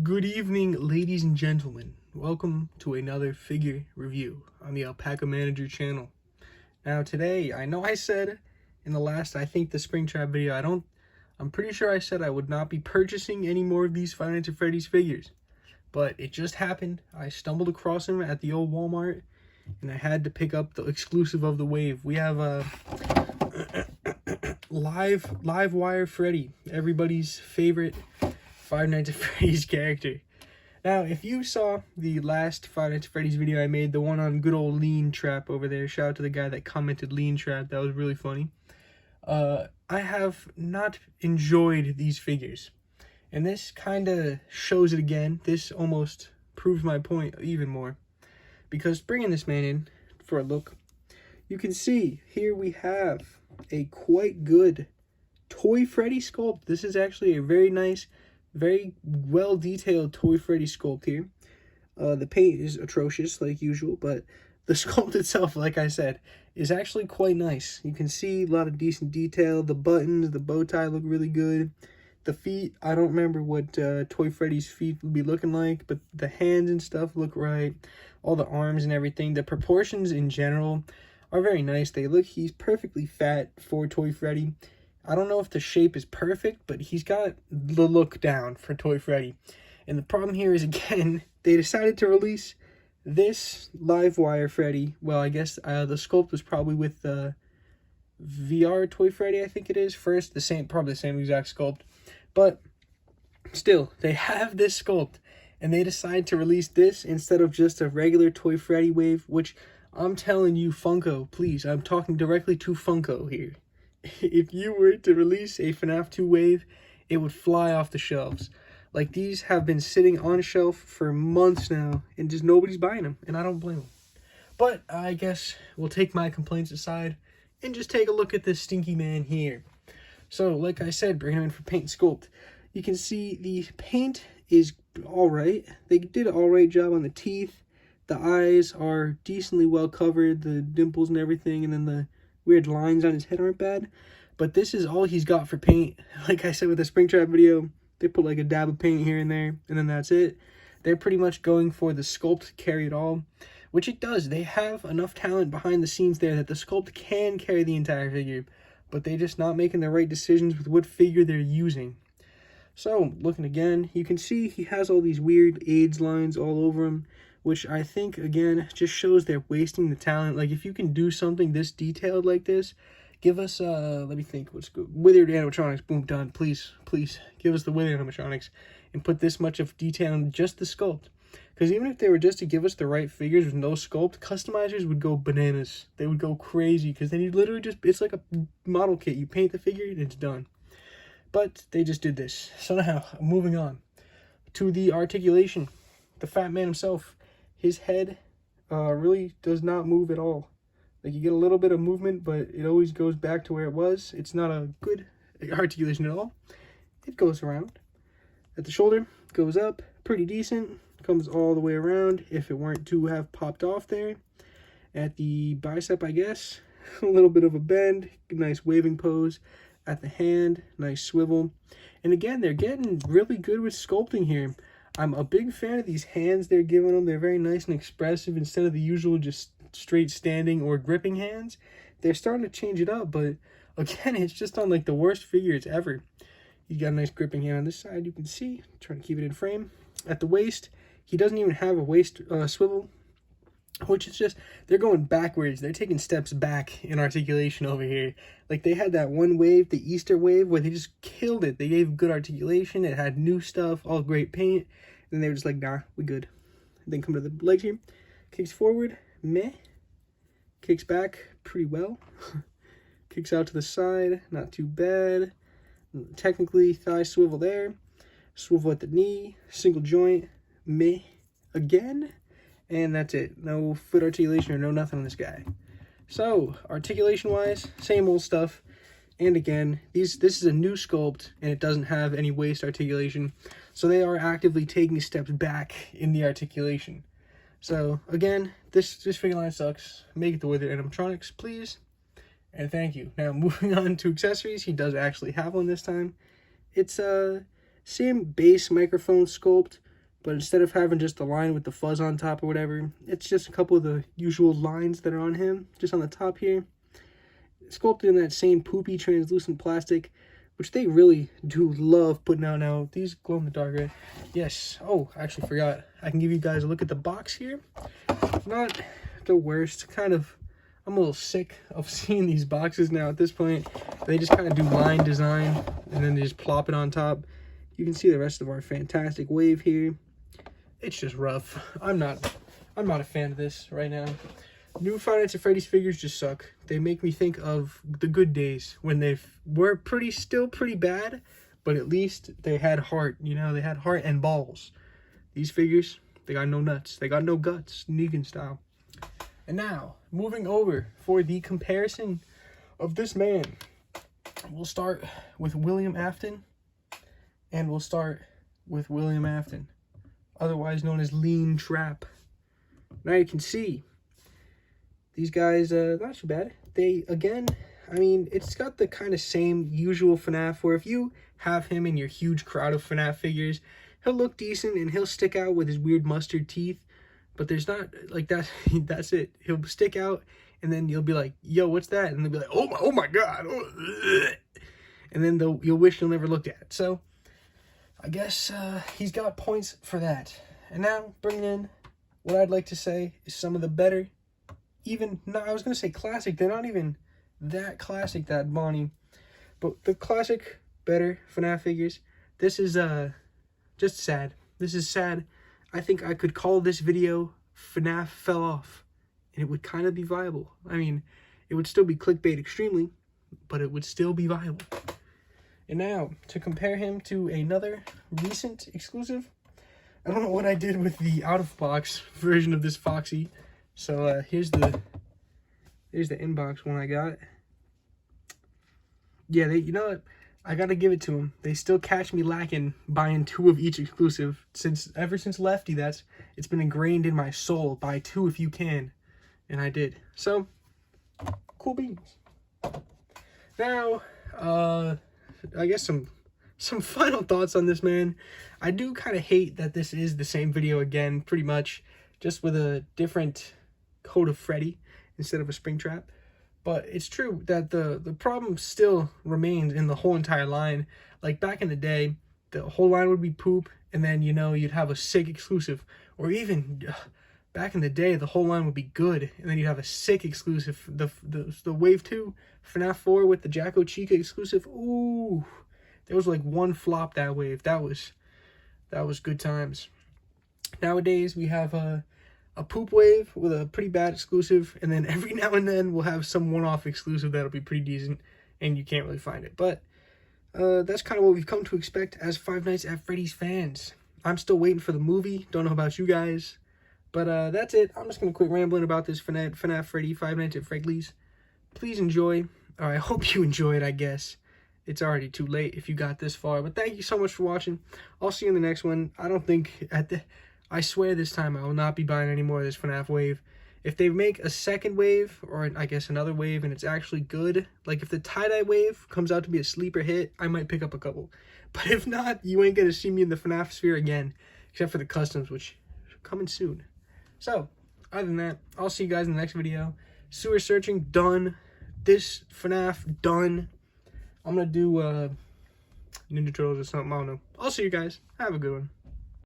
Good evening, ladies and gentlemen. Welcome to another figure review on the Alpaca Manager channel. Now today, I know I said in the last, I think the Springtrap video, I'm pretty sure I said I would not be purchasing any more of these Five Nights at Freddy's figures. But it just happened. I stumbled across them at the old Walmart, and I had to pick up the exclusive of the wave. We have a Livewire Freddy, everybody's favorite Five Nights at Freddy's character. Now, if you saw the last Five Nights at Freddy's video I made, the one on good old Lean Trap over there, shout out to the guy that commented Lean Trap, that was really funny. I have not enjoyed these figures, and this kind of shows it again. This almost proves my point even more, because bringing this man in for a look, you can see here we have a quite good Toy Freddy sculpt. This is actually a very nice, very well detailed Toy Freddy sculpt here. The paint is atrocious like usual, but the sculpt itself, like I said, is actually quite nice. You can see a lot of decent detail. The buttons, the bow tie look really good. The feet, I don't remember what Toy Freddy's feet would be looking like, but the hands and stuff look right. All the arms and everything. The proportions in general are very nice. He's perfectly fat for Toy Freddy. I don't know if the shape is perfect, but he's got the look down for Toy Freddy. And the problem here is, again, they decided to release this Livewire Freddy. Well, I guess the sculpt was probably with the VR Toy Freddy, I think it is, first. Probably the same exact sculpt. But still, they have this sculpt, and they decide to release this instead of just a regular Toy Freddy wave, which I'm telling you, Funko, please, I'm talking directly to Funko here. If you were to release a Fnaf 2 wave, it would fly off the shelves. Like, these have been sitting on a shelf for months now, and just nobody's buying them, and I don't blame them. But I guess we'll take my complaints aside and just take a look at this stinky man here. So, like I said, bring him in for paint and sculpt. You can see the paint is alright. They did an alright job on the teeth. The eyes are decently well covered, the dimples and everything, and then the weird lines on his head aren't bad. But this is all he's got for paint. Like I said with the Springtrap video, they put like a dab of paint here and there, and then that's it. They're pretty much going for the sculpt to carry it all, which it does. They have enough talent behind the scenes there that the sculpt can carry the entire figure, but they're just not making the right decisions with what figure they're using. So, looking again, you can see he has all these weird AIDS lines all over him, which I think, again, just shows they're wasting the talent. Like, if you can do something this detailed like this, give us, let me think, what's good? Withered animatronics, boom, done. Please, please, give us the withered animatronics and put this much of detail in just the sculpt. Because even if they were just to give us the right figures with no sculpt, customizers would go bananas. They would go crazy, because then you literally just, it's like a model kit. You paint the figure and it's done. But they just did this. So now, moving on to the articulation. The fat man himself. His head really does not move at all. Like, you get a little bit of movement, but it always goes back to where it was. It's not a good articulation at all. It goes around. At the shoulder, goes up, pretty decent. Comes all the way around, if it weren't to have popped off there. At the bicep, I guess, a little bit of a bend, nice waving pose. At the hand, nice swivel. And again, they're getting really good with sculpting here. I'm a big fan of these hands they're giving them. They're very nice and expressive instead of the usual just straight standing or gripping hands. They're starting to change it up, but again, it's just on like the worst figures ever. You got a nice gripping hand on this side, you can see. I'm trying to keep it in frame. At the waist, he doesn't even have a waist swivel, which is just, they're going backwards. They're taking steps back in articulation over here. Like, they had that one wave, the Easter wave, where they just killed it. They gave good articulation. It had new stuff, all great paint. And they were just like, nah, we good. Then come to the legs here. Kicks forward, meh. Kicks back, pretty well. Kicks out to the side, not too bad. Technically, thigh swivel there. Swivel at the knee, single joint, meh. Again. And that's it. No foot articulation or no nothing on this guy. So, articulation-wise, same old stuff. And again, this is a new sculpt, and it doesn't have any waist articulation. So they are actively taking steps back in the articulation. So, again, this figure line sucks. Make it the withered animatronics, please. And thank you. Now, moving on to accessories. He does actually have one this time. It's Same base microphone sculpt, but instead of having just the line with the fuzz on top or whatever, it's just a couple of the usual lines that are on him, just on the top here. Sculpted in that same poopy translucent plastic, which they really do love putting out now. These glow in the dark, right? Yes. Oh, I actually forgot. I can give you guys a look at the box here. Not the worst. Kind of, I'm a little sick of seeing these boxes now at this point. They just kind of do line design, and then they just plop it on top. You can see the rest of our fantastic wave here. It's just rough. I'm not a fan of this right now. New Five Nights at Freddy's figures just suck. They make me think of the good days when they were still pretty bad, but at least they had heart, you know, they had heart and balls. These figures, they got no nuts, they got no guts, Negan style. And now, moving over for the comparison of this man, we'll start with William Afton, and we'll start with William Afton, otherwise known as Lean Trap. Now you can see these guys, not too bad. They, again, I mean, it's got the kind of same usual Fnaf, where if you have him in your huge crowd of Fnaf figures, he'll look decent and he'll stick out with his weird mustard teeth. But there's not, like, that's it. He'll stick out, and then you'll be like, yo, what's that? And they'll be like, oh my God. Oh, and then you'll wish you'll never looked at it. So, I guess he's got points for that. And now, bringing in what I'd like to say is some of the better, I was going to say classic. They're not even that classic, that Bonnie. But the classic, better Fnaf figures. This is just sad. This is sad. I think I could call this video Fnaf Fell Off, and it would kind of be viable. I mean, it would still be clickbait extremely, but it would still be viable. And now, to compare him to another recent exclusive, I don't know what I did with the out-of-box version of this Foxy. So here's the inbox one I got. Yeah, you know what? I gotta give it to them. They still catch me lacking buying 2 of each exclusive. Ever since Lefty, it's been ingrained in my soul. Buy 2 if you can, and I did. So cool beans. Now, I guess some final thoughts on this man. I do kind of hate that this is the same video again, pretty much, just with a different coat of Freddy instead of a Springtrap. But it's true that the problem still remains in the whole entire line. Like back in the day, the whole line would be poop, and then, you know, you'd have a sick exclusive. Or even back in the day, the whole line would be good, and then you'd have a sick exclusive. The Wave 2 Fnaf 4 with the Jacko Chica exclusive. Ooh, there was like one flop that wave. That was good times. Nowadays, we have a poop wave with a pretty bad exclusive, and then every now and then we'll have some one-off exclusive that'll be pretty decent, and you can't really find it. But that's kind of what we've come to expect as Five Nights at Freddy's fans. I'm still waiting for the movie. Don't know about you guys. But that's it. I'm just going to quit rambling about this Fnaf Freddy, Five Nights at Freddy's. Please enjoy. Or I hope you enjoy it, I guess. It's already too late if you got this far. But thank you so much for watching. I'll see you in the next one. I don't think I swear this time I will not be buying any more of this Fnaf wave. If they make a second wave, or I guess another wave, and it's actually good, like if the tie-dye wave comes out to be a sleeper hit, I might pick up a couple. But if not, you ain't going to see me in the Fnaf sphere again, except for the customs, which are coming soon. So, other than that, I'll see you guys in the next video. Sewer searching, done. This Fnaf, done. I'm going to do Ninja Turtles or something, I don't know. I'll see you guys. Have a good one.